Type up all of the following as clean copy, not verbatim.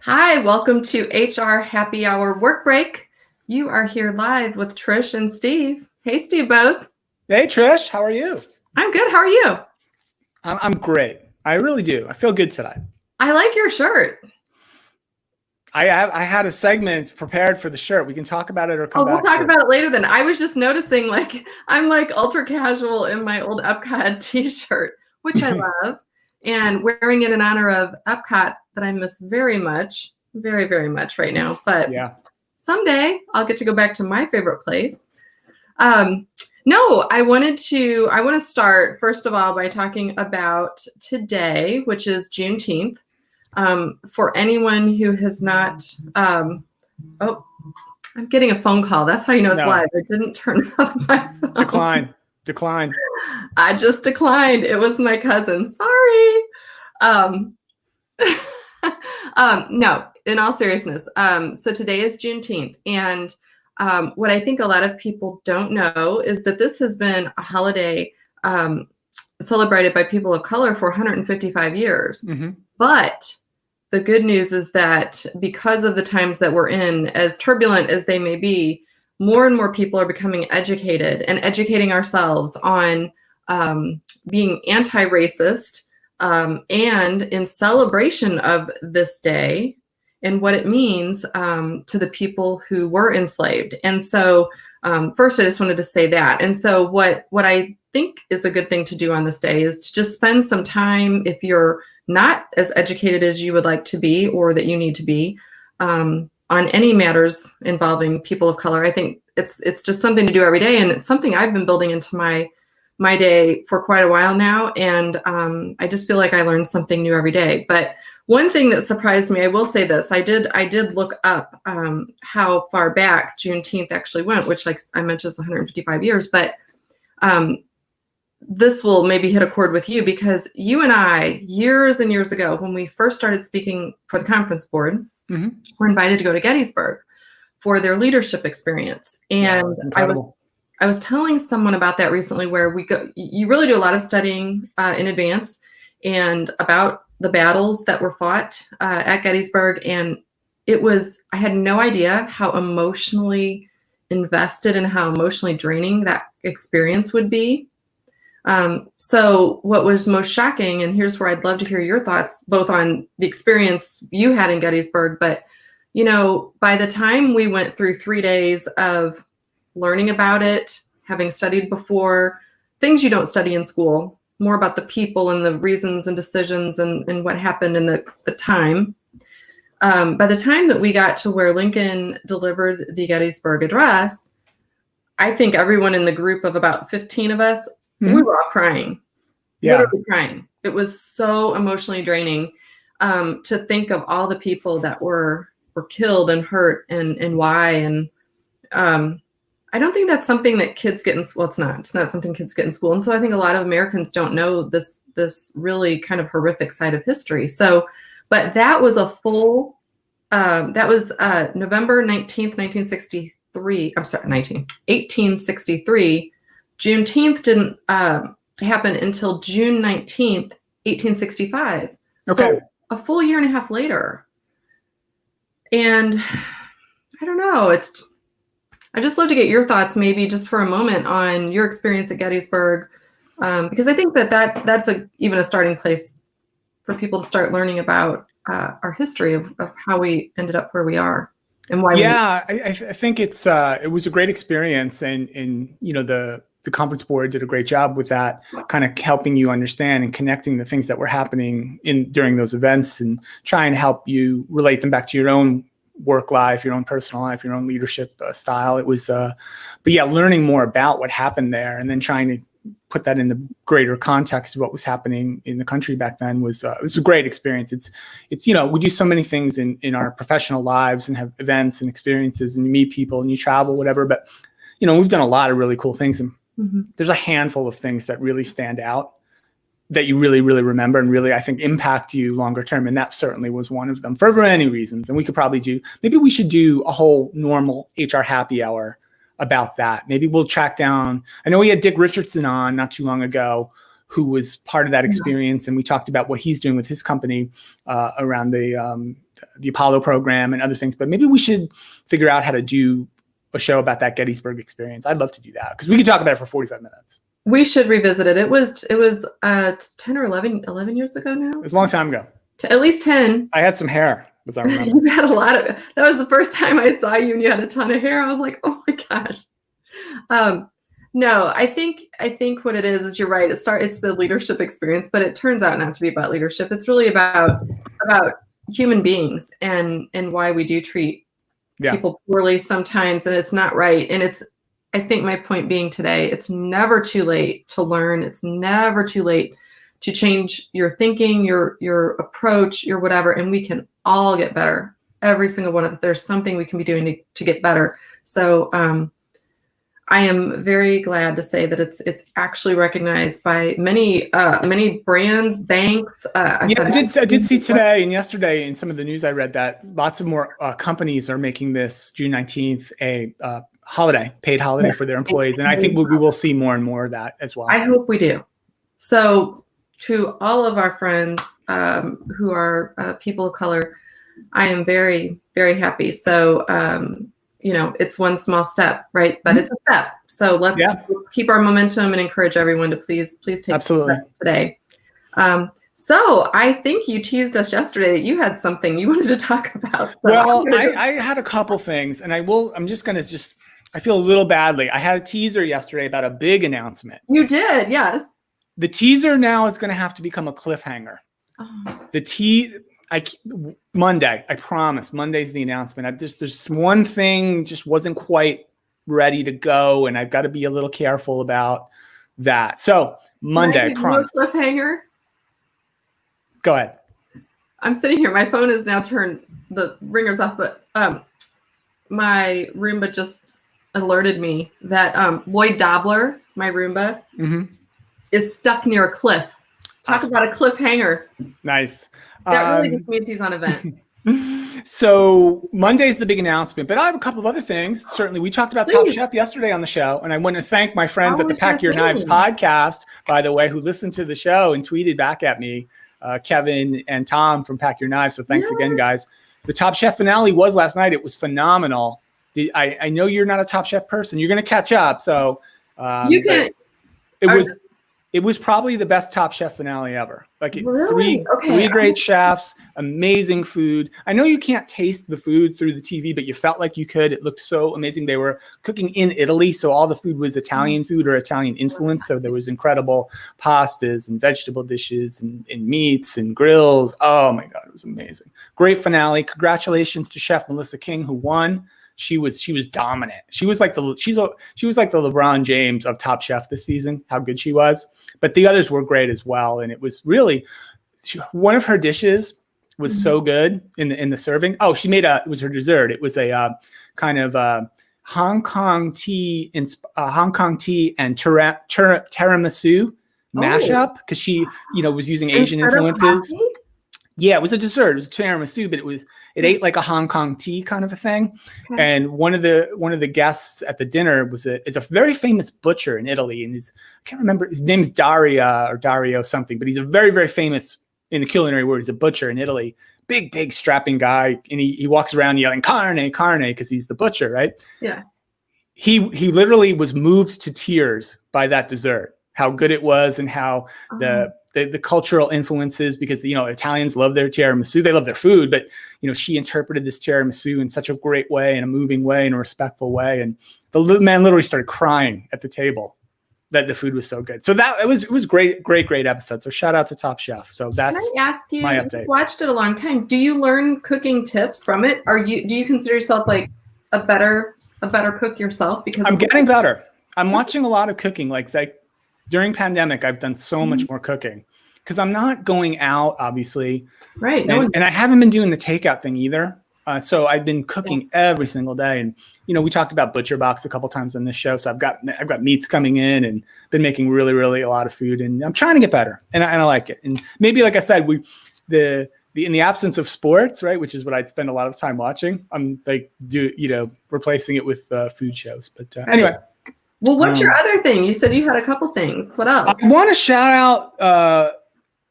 Hi, welcome to HR Happy Hour Work Break. You are here live with Trish and Steve. Hey, Steve Bose. Hey, Trish, how are you? I'm good. How are you? I'm great. I really do. I feel good today. I like your shirt. I had a segment prepared for the shirt. We can talk about it or come We'll back talk to about it later then. I was just noticing I'm ultra casual in my old Epcot t-shirt, which I love, and wearing it in honor of Epcot that I miss very much, very, very much right now. But yeah. Someday I'll get to go back to my favorite place. No, I want to start first of all by talking about today, which is Juneteenth. For anyone who has not, oh, I'm getting a phone call. That's how you know it's live. I didn't turn off my phone. Decline. I just declined. It was my cousin. Sorry. No, in all seriousness. So today is Juneteenth, and what I think a lot of people don't know is that this has been a holiday celebrated by people of color for 155 years. Mm-hmm. But the good news is that because of the times that we're in, as turbulent as they may be, more and more people are becoming educated and educating ourselves on being anti-racist and in celebration of this day and what it means to the people who were enslaved. And so first, I just wanted to say that. And so what I think is a good thing to do on this day is to just spend some time, if you're not as educated as you would like to be or that you need to be, on any matters involving people of color. I think it's just something to do every day, and it's something I've been building into my day for quite a while now, and I just feel like I learn something new every day. But one thing that surprised me, I will say this, I did look up how far back Juneteenth actually went, which, like I mentioned, is 155 years, but this will maybe hit a chord with you, because you and I, years and years ago, when we first started speaking for the conference board, mm-hmm. were invited to go to Gettysburg for their leadership experience. And I was telling someone about that recently, where you really do a lot of studying in advance and about the battles that were fought at Gettysburg. And I had no idea how emotionally invested and how emotionally draining that experience would be. So what was most shocking, and here's where I'd love to hear your thoughts, both on the experience you had in Gettysburg, but, by the time we went through 3 days of learning about it, having studied before, things you don't study in school, more about the people and the reasons and decisions and what happened in the time. By the time that we got to where Lincoln delivered the Gettysburg Address, I think everyone in the group of about 15 of us, we were all crying, literally crying. It was so emotionally draining to think of all the people that were killed and hurt and why. And I don't think that's something that kids get in school. It's not something kids get in school. And so I think a lot of Americans don't know this really kind of horrific side of history. So, but that was a full, that was November 19th, 1863. Juneteenth didn't happen until June 19th, 1865. Okay. So a full year and a half later. And I don't know, I just love to get your thoughts, maybe just for a moment, on your experience at Gettysburg, because I think that's even a starting place for people to start learning about our history of how we ended up where we are and why. I think it was a great experience, and the conference board did a great job with that, kind of helping you understand and connecting the things that were happening during those events, and trying to help you relate them back to your own work life, your own personal life, your own leadership style. It was, learning more about what happened there, and then trying to put that in the greater context of what was happening in the country back then was a great experience. It's we do so many things in our professional lives and have events and experiences, and you meet people and you travel, whatever. But we've done a lot of really cool things, and there's a handful of things that really stand out that you really, really remember and really, I think, impact you longer term. And that certainly was one of them for many reasons. And we could probably maybe we should do a whole normal HR happy hour about that. Maybe we'll track down, I know we had Dick Richardson on not too long ago, who was part of that experience. And we talked about what he's doing with his company around the Apollo program and other things. But maybe we should figure out how to do a show about that Gettysburg experience. I'd love to do that because we could talk about it for 45 minutes. We should revisit it. It was 10 or 11 years ago now. It was a long time ago. At least 10. I had some hair, as I remember. You had a lot of. That was the first time I saw you, and you had a ton of hair. I was like, oh my gosh. No, I think what it is you're right. It's the leadership experience, but it turns out not to be about leadership. It's really about human beings and why we do treat people poorly sometimes, and it's not right. And I think my point being today, it's never too late to learn. It's never too late to change your thinking, your approach, your whatever, and we can all get better. Every single one of us, there's something we can be doing to get better. So I am very glad to say that it's actually recognized by many brands, banks. I did see today and yesterday in some of the news I read that lots of more companies are making this June 19th a paid holiday for their employees. And I think we will see more and more of that as well. I hope we do. So to all of our friends who are people of color, I am very, very happy. So, it's one small step, right? But it's a step. So let's keep our momentum and encourage everyone to please take steps today. So I think you teased us yesterday that you had something you wanted to talk about. So well, I had a couple things, and I feel a little badly. I had a teaser yesterday about a big announcement. You did, yes. The teaser now is going to have to become a cliffhanger. Monday, I promise. Monday's the announcement. There's one thing just wasn't quite ready to go, and I've got to be a little careful about that. So Monday, I promise. Cliffhanger. Go ahead. I'm sitting here. My phone is now turned. The ringer's off, but my Roomba just alerted me that Lloyd Dobler, my Roomba, is stuck near a cliff. Talk about a cliffhanger. Nice. That really just means he's on a vent. So Monday's the big announcement, but I have a couple of other things. Certainly, we talked about Top Chef yesterday on the show, and I want to thank my friends at the Pack Your Knives podcast, by the way, who listened to the show and tweeted back at me, Kevin and Tom from Pack Your Knives. So thanks again, guys. The Top Chef finale was last night. It was phenomenal. I know you're not a Top Chef person. You're going to catch up. So you can. It was probably the best Top Chef finale ever. Like three great chefs, amazing food. I know you can't taste the food through the TV, but you felt like you could. It looked so amazing. They were cooking in Italy, so all the food was Italian food or Italian influence. So there was incredible pastas and vegetable dishes and meats and grills. Oh my God, it was amazing. Great finale. Congratulations to Chef Melissa King, who won. She was dominant. She was like the LeBron James of Top Chef this season, how good she was. But the others were great as well. And it was really one of her dishes was so good in the serving. Oh, it was her dessert. It was a kind of Hong Kong tea and tiramisu mashup because she was using Asian influences. Yeah, it was a dessert. It was a tiramisu, but it ate like a Hong Kong tea kind of a thing. Okay. And one of the guests at the dinner is a very famous butcher in Italy, and I can't remember his name's Dario something, but he's a very, very famous in the culinary world. He's a butcher in Italy, big strapping guy, and he walks around yelling carne because he's the butcher, right? Yeah. He literally was moved to tears by that dessert, how good it was, and how the cultural influences, because Italians love their tiramisu, they love their food, but she interpreted this tiramisu in such a great way, in a moving way, in a respectful way, and the man literally started crying at the table that the food was so good. So it was great episode. So shout out to Top Chef. So that's Can I ask you, my update. You've watched it a long time. Do you learn cooking tips from it? Do you consider yourself like a better cook yourself? Because I'm getting better. I'm watching a lot of cooking. Like during pandemic, I've done so much more cooking because I'm not going out, obviously. Right. And I haven't been doing the takeout thing either. So I've been cooking every single day. And, we talked about Butcher Box a couple times on this show. So I've got meats coming in and been making really, really a lot of food. And I'm trying to get better. And I like it. And maybe, like I said, in the absence of sports, right, which is what I'd spend a lot of time watching, I'm replacing it with food shows. But anyway. Well, what's your other thing? You said you had a couple things. What else? I want to shout out,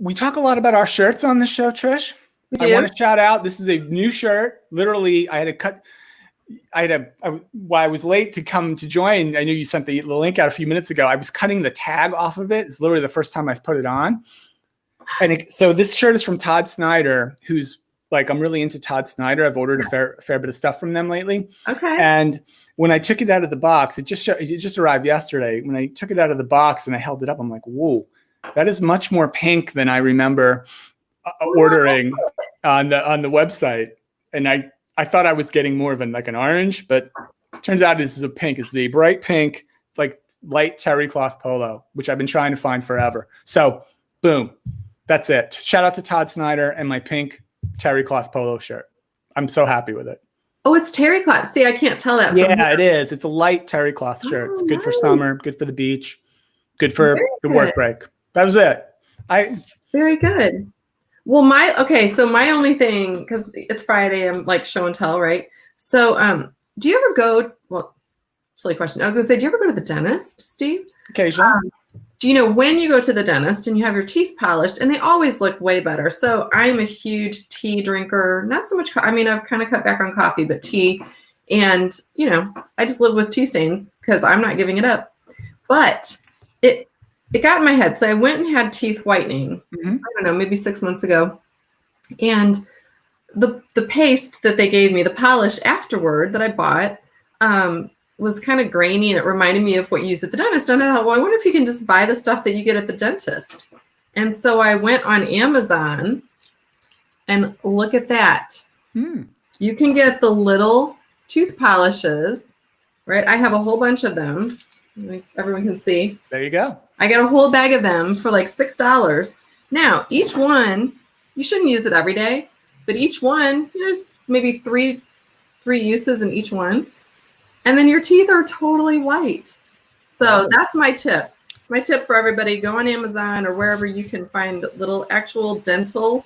we talk a lot about our shirts on this show, Trish. We do? I want to shout out, this is a new shirt. Literally, while I was late to come to join, I knew you sent the link out a few minutes ago. I was cutting the tag off of it. It's literally the first time I've put it on. And so this shirt is from Todd Snyder, who's like, I'm really into Todd Snyder. I've ordered a fair bit of stuff from them lately. Okay. And when I took it out of the box, it just arrived yesterday. When I took it out of the box and I held it up, I'm like, whoa, that is much more pink than I remember ordering on the website. And I thought I was getting more of an orange, but it turns out this is a pink. It's the bright pink, like light terry cloth polo, which I've been trying to find forever. So boom, that's it. Shout out to Todd Snyder and my pink terry cloth polo shirt. I'm so happy with it. Oh, it's terry cloth. See, I can't tell that. Yeah, it is. It's a light terry cloth shirt. It's good for summer, good for the beach, good for the work break. That was it. Very good. Well, so my only thing, because it's Friday, I'm like show and tell, right? So do you ever go, well, silly question. I was gonna say, do you ever go to the dentist, Steve? Occasionally. Do you know when you go to the dentist and you have your teeth polished, and they always look way better. So I am a huge tea drinker, not so much, I've kind of cut back on coffee, but tea. And, I just live with tea stains because I'm not giving it up. But it got in my head. So I went and had teeth whitening, I don't know, maybe 6 months ago. And the paste that they gave me, the polish afterward that I bought, was kind of grainy, and it reminded me of what you use at the dentist. And I thought, well, I wonder if you can just buy the stuff that you get at the dentist. And so I went on Amazon, and look at that. You can get the little tooth polishes, right? I have a whole bunch of them. Everyone can see. There you go. I got a whole bag of them for like $6. Now, each one, you shouldn't use it every day, but each one, there's maybe three uses in each one. And then your teeth are totally white. So that's my tip. It's my tip for everybody. Go on Amazon or wherever you can find little actual dental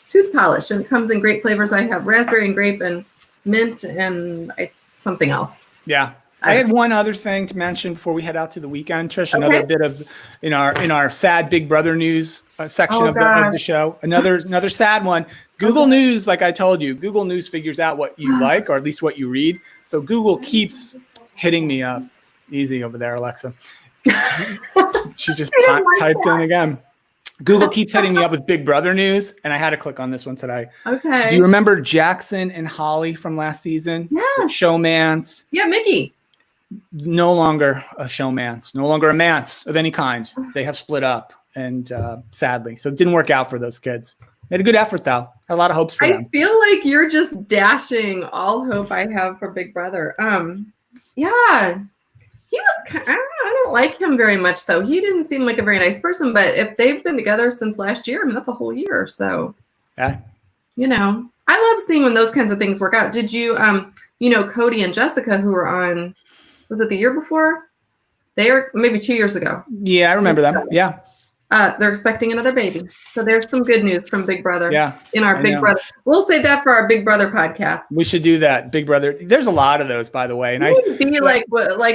tooth polish. And it comes in great flavors. I have raspberry and grape and mint and something else. Yeah. I had one other thing to mention before we head out to the weekend, Trish. Another bit of in our sad Big Brother news section of the show. Another sad one. Google News, like I told you, Google News figures out what you like, or at least what you read. So Google keeps hitting me up. Easy over there, Alexa. She just typed in again. Google keeps hitting me up with Big Brother news, and I had to click on this one today. Okay. Do you remember Jackson and Holly from last season? Yes. Showmance. Yeah, Mickey. No longer a showmance, no longer a mance of any kind. They have split up, and sadly, so it didn't work out for those kids. Made a good effort though. Had a lot of hopes for them. I feel like you're just dashing all hope I have for Big Brother. Yeah, he was. I don't like him very much though. He didn't seem like a very nice person. But if they've been together since last year, that's a whole year. So, yeah, I love seeing when those kinds of things work out. Did you, Cody and Jessica, who were on? Was it the year before? They are maybe 2 years ago. Yeah, I remember them. Yeah. They're expecting another baby. So there's some good news from Big Brother. Yeah. In our Big Brother. We'll save that for our Big Brother podcast. We should do that. Big Brother. There's a lot of those, by the way. And we need to be like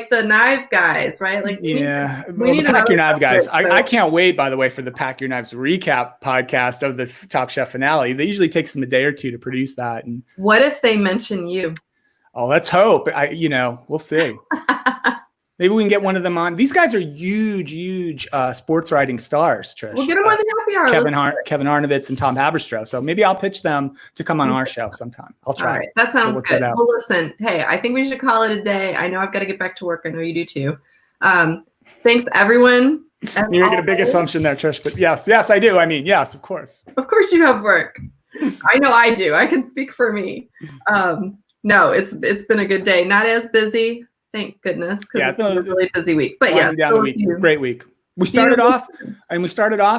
the Knife Guys, right? Like we need the Pack Your Knives guys. I can't wait, by the way, for the Pack Your Knives recap podcast of the Top Chef finale. They usually takes them a day or two to produce that. And what if they mention you? Oh, let's hope. We'll see. Maybe we can get one of them on. These guys are huge sports writing stars, Trish. We'll get them on the happy hour. Kevin Arnovitz and Tom Haberstroh. So maybe I'll pitch them to come on our show sometime. I'll try. All right. That sounds good. Well, listen, hey, I think we should call it a day. I know I've got to get back to work. I know you do too. Thanks, everyone. You're making a big assumption there, Trish, but yes, I do. I mean, yes, of course. Of course you have work. I know I do. I can speak for me. No, it's been a good day. Not as busy, thank goodness, because it's been a really busy week. But yeah, great week. We started off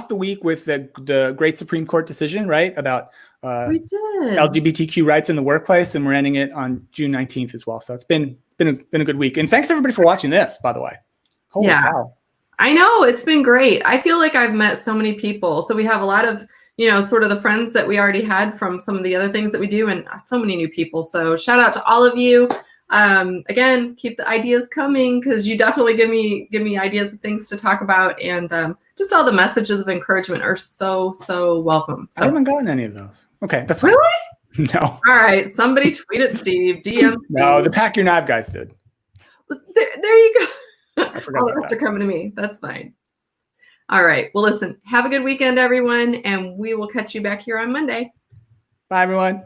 the week with the great Supreme Court decision, right, about LGBTQ rights in the workplace, and we're ending it on June 19th as well. So it's been a good week. And thanks everybody for watching this, by the way. Holy cow. I know, it's been great. I feel like I've met so many people. So we have a lot of sort of the friends that we already had from some of the other things that we do, and so many new people. So shout out to all of you. Again, keep the ideas coming, because you definitely give me ideas of things to talk about, and just all the messages of encouragement are so welcome. So, I haven't gotten any of those. Okay, that's fine. really? No. All right, somebody tweet at Steve, DM. No, the Pack Your Knife guys did. There you go. I forgot All the about rest that. are coming to me. That's fine. All right. Well, listen, have a good weekend, everyone, and we will catch you back here on Monday. Bye, everyone.